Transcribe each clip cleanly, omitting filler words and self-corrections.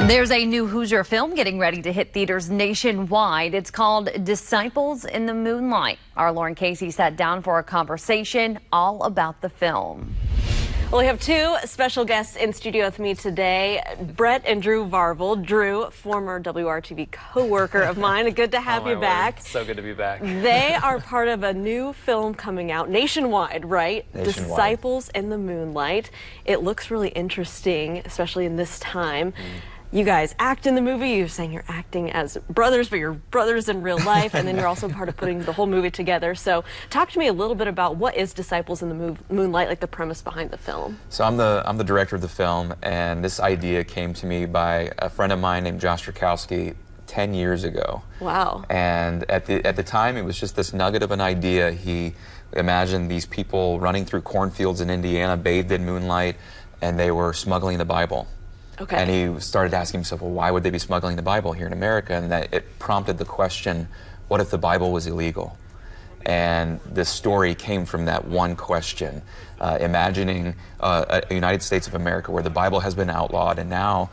There's a new Hoosier film getting ready to hit theaters nationwide. It's called Disciples in the Moonlight. Our Lauren Casey sat down for a conversation all about the film. Well, we have two special guests in studio with me today, Brett and Drew Varvel. Drew, former WRTV co-worker of mine. Good to have you back. Word. So good to be back. They are part of a new film coming out nationwide, right? Nationwide. Disciples in the Moonlight. It looks really interesting, especially in this time. You guys act in the movie. You're saying you're acting as brothers, but you're brothers in real life, and then you're also part of putting the whole movie together. So talk to me a little bit about what is Disciples in the Moonlight, like the premise behind the film. So I'm the director of the film, and this idea came to me by a friend of mine named Josh Strakowski 10 years ago. Wow. And at the time, it was just this nugget of an idea. He imagined these people running through cornfields in Indiana, bathed in moonlight, and they were smuggling the Bible. Okay. And he started asking himself, well, why would they be smuggling the Bible here in America? And that it prompted the question, what if the Bible was illegal? And the story came from that one question, imagining a United States of America where the Bible has been outlawed, and now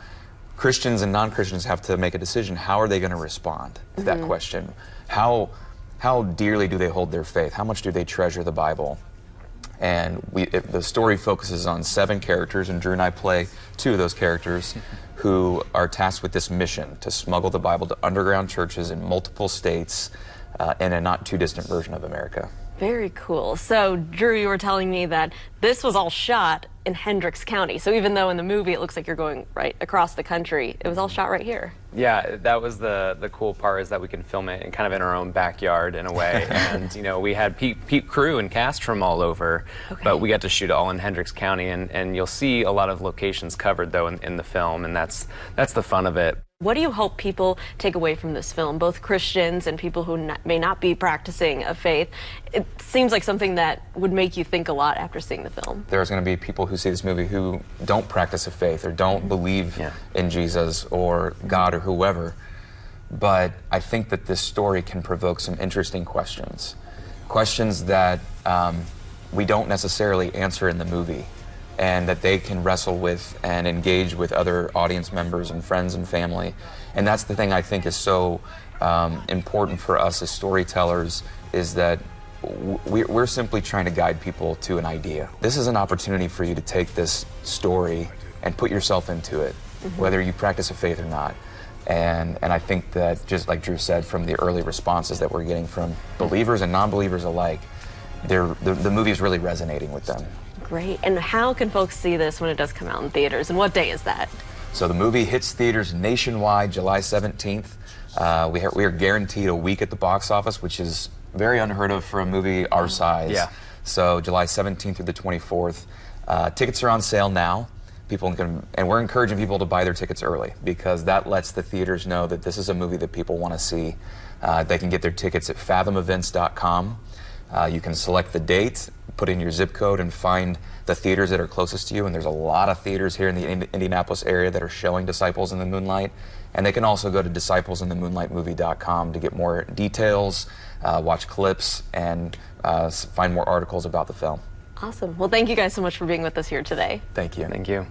Christians and non-Christians have to make a decision. How are they going to respond to that question? How dearly do they hold their faith? How much do they treasure the Bible? And the story focuses on 7 characters, and Drew and I play 2 of those characters who are tasked with this mission to smuggle the Bible to underground churches in multiple states in a not too distant version of America. Very cool. So, Drew, you were telling me that this was all shot in Hendricks County. So even though in the movie it looks like you're going right across the country, it was all shot right here. Yeah, that was the cool part, is that we can film it kind of in our own backyard in a way. And you know, we had peep crew and cast from all over, but we got to shoot all in Hendricks County, and you'll see a lot of locations covered though in the film, and that's the fun of it. What do you hope people take away from this film, both Christians and people who may not be practicing a faith? It seems like something that would make you think a lot after seeing the film. There's going to be people who see this movie who don't practice a faith or don't believe in Jesus or God or whoever, but I think that this story can provoke some interesting questions. Questions that we don't necessarily answer in the movie, and that they can wrestle with and engage with other audience members and friends and family. And that's the thing I think is so important for us as storytellers, is that we're simply trying to guide people to an idea. This is an opportunity for you to take this story and put yourself into it, whether you practice a faith or not. And I think that, just like Drew said, from the early responses that we're getting from believers and non-believers alike, the movie is really resonating with them. Great. And how can folks see this when it does come out in theaters, and what day is that? So the movie hits theaters nationwide July 17th. We are guaranteed a week at the box office, which is very unheard of for a movie our size. Yeah. So July 17th through the 24th. Tickets are on sale now. And we're encouraging people to buy their tickets early, because that lets the theaters know that this is a movie that people want to see. They can get their tickets at fathomevents.com. You can select the date, put in your zip code, and find the theaters that are closest to you. And there's a lot of theaters here in the Indianapolis area that are showing Disciples in the Moonlight. And they can also go to disciplesinthemoonlightmovie.com to get more details, watch clips, and find more articles about the film. Awesome. Well, thank you guys so much for being with us here today. Thank you. Thank you.